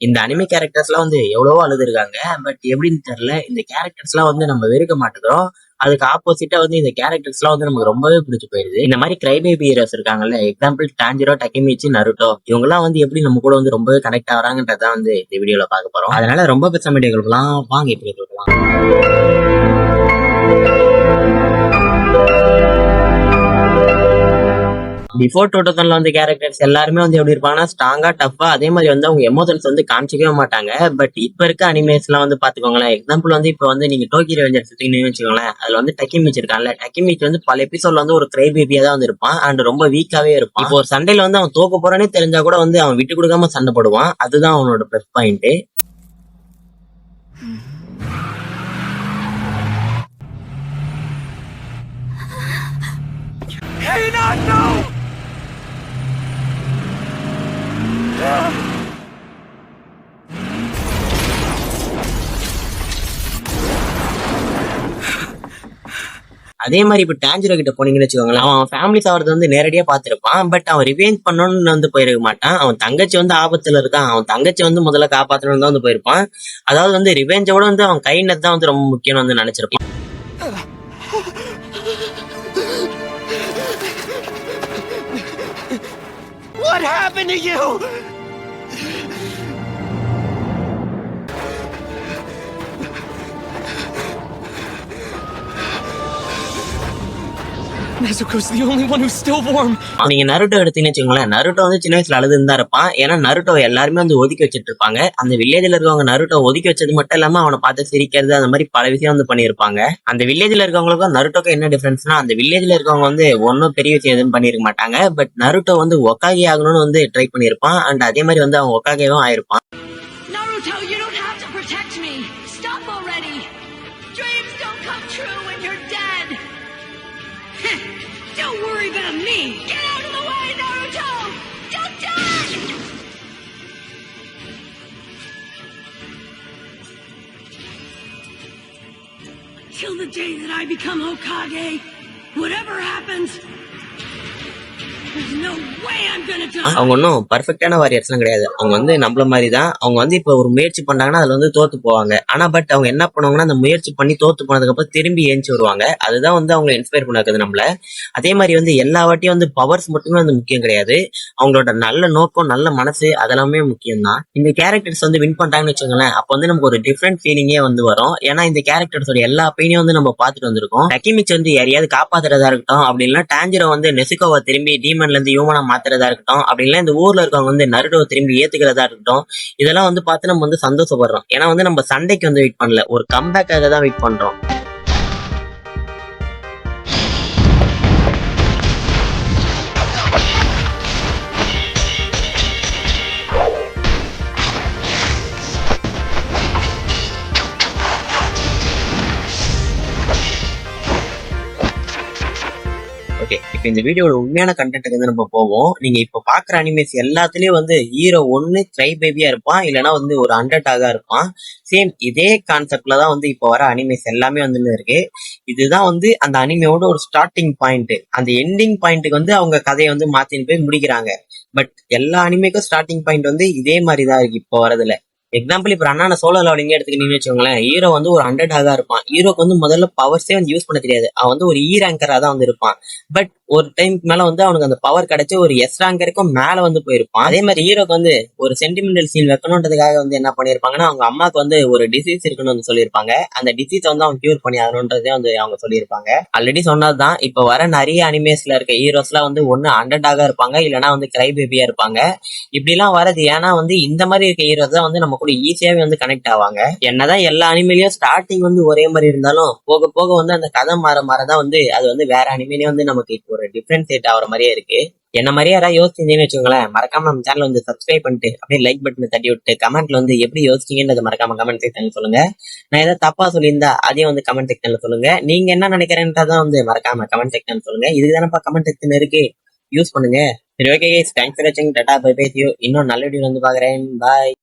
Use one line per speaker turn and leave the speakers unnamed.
இந்த அனிமே கேரக்டர்ஸ்லாம் வந்து எவ்வளவோ அழுதுருக்காங்க. பட் எப்படின்னு தெரியல. இந்த கேரக்டர்ஸ்லாம் வந்து நம்ம வெறுக்க மாட்டேங்கிறோம். அதுக்கு ஆப்போசிட்டா வந்து இந்த கேரக்டர்ஸ்லாம் வந்து நமக்கு ரொம்பவே பிடிச்சு போயிருது. இந்த மாதிரி கிரை பேபி ஹீரோஸ் இருக்காங்கல்ல, எக்ஸாம்பிள் டான்ஜிரோ, டக்கெமிச்சி, நருட்டோ, இவங்கலாம் வந்து எப்படி நம்ம கூட வந்து ரொம்பவே கனெக்ட் ஆகுறாங்கன்றதான் வந்து இந்த வீடியோல பார்க்க போறோம். அதனால ரொம்ப பேச வீடியோக்கெல்லாம் வாங்க இப்படி கொடுக்கலாம். பிஃபோர் 2000ல வந்து கேரக்டர்ஸ் எல்லாருமே வந்து எப்படி இருப்பாங்கன்னா ஸ்ட்ராங்கா டஃபா, அதே மாதிரி வந்து அவங்க எமோஷன்ஸ் வந்து காமிச்சிக்கவே மாட்டாங்க. பட் இப்ப இருக்க அனிமேஸ் எல்லாம் வந்து பாத்துக்கோங்களேன். எக்ஸாம்பிள் வந்து இப்ப வந்து நீங்க டோக்கியோ ரெவெஞ்சர்ஸ் எடுத்துக்கிட்டீங்கன்னு வச்சுக்கோங்களேன். அதுல வந்து டக்கிமிச் இருக்கான்ல, டக்கிமிச் வந்து பல எபிசோட்ல வந்து ஒரு கிரை பேபியா தான் வந்து இருப்பான் அண்ட் ரொம்ப வீக்காவே இருப்பான். இப்போ ஒரு சண்டையில வந்து அவன் தோக்க போறானே தெரிஞ்சா கூட வந்து அவன் விட்டு கொடுக்காம சண்டை போடுவான். அதுதான் அவனோட பிளஸ் பாயிண்ட். அதே மாதிரி இப்ப டான்ஜிரோ கிட்ட போனீங்கன்னு வச்சுக்கோங்களேன், அவன் ஃபேமிலி சாவறது வந்து நேரடியா பாத்துருப்பான். பட் அவன் ரிவெஞ்ச் பண்ணணும்னு வந்து போயிருக்க மாட்டான். அவன் தங்கச்சி வந்து ஆபத்துல இருக்கான், அவன் தங்கச்சி வந்து முதல்ல காப்பாற்றணும்னு தான் வந்து போயிருப்பான். அதாவது வந்து ரிவெஞ்சோட வந்து அவன் கைண்டது தான் வந்து ரொம்ப முக்கியம்னு வந்து நினைச்சிருப்பான்.
What happened to you? Nezuko's the only one who's still warm.
நீங்க நருட்டோ எடுத்தீங்கன்னு வச்சுக்கோங்களேன், நருட்டோ வந்து சின்ன வயசுல அழுதுன்னு தான் இருப்பான். ஏன்னா நருட்டோ எல்லாருமே வந்து ஒதுக்கி வச்சுட்டு இருப்பாங்க. அந்த வில்லேஜ்ல இருக்கவங்க நருட்டோ ஒதுக்கி வச்சது மட்டும் இல்லாம அவனை பார்த்து சிரிக்கிறது, அந்த மாதிரி பல விஷயம் வந்து பண்ணியிருப்பாங்க. அந்த வில்லேஜ்ல இருக்கவங்களுக்கும் நருட்டோக்கும் என்ன டிஃபரன்ஸ்னா, அந்த வில்லேஜ்ல இருக்கவங்க வந்து ஒன்னும் பெரிய விஷயம் எதுவும் பண்ணிருக்க மாட்டாங்க. பட் நருட்டோ வந்து ஒக்காகி ஆகணும்னு வந்து ட்ரை பண்ணியிருப்பான். அண்ட் அதே மாதிரி வந்து அவன் ஒக்காகேவும் ஆயிருப்பான்.
Naruto, you don't have to protect me. Stop already. Dreams don't come true when you're dead. Don't worry about me. Get out of the way, Naruto. You're dead. Till the day that I become Hokage, whatever happens, there's no way I'm gonna die.
அவங்க ஒன்றும் பர்ஃபெக்டான வாரியர்ஸ்லாம் கிடையாது. அவங்க வந்து நம்மள மாதிரி தான். அவங்க வந்து இப்போ ஒரு முயற்சி பண்ணாங்கன்னா அதுல வந்து தோத்து போவாங்க. ஆனா பட் அவங்க என்ன பண்ணுவாங்கன்னா, அந்த முயற்சி பண்ணி தோத்து போனதுக்கு அப்புறம் திரும்பி ஏஞ்சி வருவாங்க. அதுதான் வந்து அவங்க இன்ஸ்பயர் பண்ணாக்குது நம்மள. அதே மாதிரி வந்து எல்லா வாட்டியும் வந்து பவர்ஸ் மட்டுமே வந்து முக்கியம் கிடையாது. அவங்களோட நல்ல நோக்கம், நல்ல மனசு, அதெல்லாமே முக்கியம் தான். இந்த கேரக்டர்ஸ் வந்து வின் பண்ணிட்டாங்கன்னு வச்சுக்கோங்களேன், அப்போ வந்து நமக்கு ஒரு டிஃப்ரெண்ட் ஃபீலிங்கே வந்து வரும். ஏன்னா இந்த கேரக்டர்ஸோட எல்லா பெயினையும் வந்து நம்ம பார்த்துட்டு வந்திருக்கோம். டக்கிமிச் வந்து யாரையாவது காப்பாத்துறதா இருக்கட்டும், அப்படின்னா டான்ஜிரோ வந்து நெசுகோவை திரும்பி டீமன்ல இருந்து ஹியூமனா மாத்துறதா இருக்கட்டும், அப்படின்னா இந்த ஊர்ல இருக்கவங்க வந்து நருட்டோவை திரும்பி ஏத்துக்கிறதா இருக்கட்டும், இதெல்லாம் வந்து பார்த்து நம்ம வந்து சந்தோஷப்படுறோம். ஏன்னா வந்து நம்ம சண்டைக்கு வந்து வெயிட் பண்ணல, ஒரு கம்பேக்காக தான் வெயிட் பண்றோம். ஓகே, இப்போ இந்த வீடியோட உண்மையான கண்டென்ட்டுக்கு வந்து நம்ம போவோம். நீங்க இப்ப பாக்குற அனிமேஸ் எல்லாத்துலயும் வந்து ஹீரோ ஒன்னு கிரை பேபியா இருப்பான், இல்லைன்னா வந்து ஒரு அண்டர்டாகா இருப்பான். சேம் இதே கான்செப்ட்ல தான் வந்து இப்போ வர அனிமேஸ் எல்லாமே வந்து இருக்கு. இதுதான் வந்து அந்த அனிமையோட ஒரு ஸ்டார்டிங் பாயிண்ட். அந்த எண்டிங் பாயிண்ட்டுக்கு வந்து அவங்க கதையை வந்து மாத்தின்னு போய் முடிக்கிறாங்க. பட் எல்லா அனிமேக்கும் ஸ்டார்டிங் பாயிண்ட் வந்து இதே மாதிரி தான் இருக்கு இப்போ வரதுல. எக்ஸாம்பிள் இப்ப அண்ணா சோலோ லெவலிங்கே எடுத்துக்கிட்டீங்கன்னு வச்சுக்கோங்களேன், ஹீரோ வந்து ஒரு அண்டர்டாகா இருப்பான். ஹீரோக்கு வந்து முதல்ல பவர்ஸே வந்து யூஸ் பண்ண தெரியாது. அவன் வந்து ஒரு ரேங்கரா தான் வந்து இருப்பான். பட் ஒரு டைம்க்கு மேல வந்து அவனுக்கு அந்த பவர் கிடைச்சு ஒரு ரேங்கருக்கும் மேல வந்து போயிருப்பான். அதே மாதிரி ஹீரோக்கு வந்து ஒரு சென்டிமெண்டல் சீன் வைக்கணுன்றதுக்காக வந்து என்ன பண்ணிருப்பாங்கன்னா, அவங்க அம்மாக்கு வந்து ஒரு டிசீஸ் இருக்குன்னு வந்து சொல்லியிருப்பாங்க. அந்த டிசீஸ் வந்து அவன் கியூர் பண்ணி ஆகணுன்றதே வந்து அவங்க சொல்லியிருப்பாங்க. ஆல்ரெடி சொன்னதுதான், இப்ப வர நிறைய அனிமேஸ்ல இருக்க ஹீரோஸ் எல்லாம் வந்து ஒண்ணு அண்டர்டாகா இருப்பாங்க, இல்லைன்னா வந்து கிரை பேபியா இருப்பாங்க. இப்படி எல்லாம் வரது ஏன்னா வந்து இந்த மாதிரி இருக்க ஹீரோஸ் தான் வந்து நம்ம கூட ஈஸியாவே வந்து கனெக்ட் ஆவாங்க. என்னதான் எல்லா அனிமேலயும் ஸ்டார்டிங் வந்து ஒரே மாதிரி இருந்தாலும் போக போக வந்து அந்த கதை மாறதான் வந்து அது வந்து வேற அனிமேலயே வந்து நமக்கு இப்போ ஒரு டிஃபரன்ஷியேட் ஆகிற மாதிரியே இருக்கு. என்ன மாதிரியே யாராவது யோசிச்சிருந்தீங்கன்னு வச்சுக்கோங்களேன், மறக்காம நம்ம சேனல் வந்து சப்ஸ்கிரைப் பண்ணிட்டு அப்படியே லைக் பட்டனை தட்டி விட்டு கமெண்ட்ல வந்து எப்படி யோசிச்சீங்கன்றத மறக்காம கமெண்ட் செக்ஷன்ல சொல்லுங்க. நான் ஏதாவது தப்பா சொல்லியிருந்தா அதையும் வந்து கமெண்ட் செக்ஷன்ல சொல்லுங்க. நீங்க என்ன நினைக்கிறேன்றதான் வந்து மறக்காம கமெண்ட் செக்ஷன் சொல்லுங்க. இதுதானப்பா கமெண்ட் செக்ஷன் இருக்கு, யூஸ் பண்ணுங்க. சரி, ஓகே கைஸ், தேங்க்ஸ் ஃபார் வாட்சிங். Tata, bye bye, see you. இன்னும் நல்ல வீடியோ வந்து பாக்குறேன். பாய்.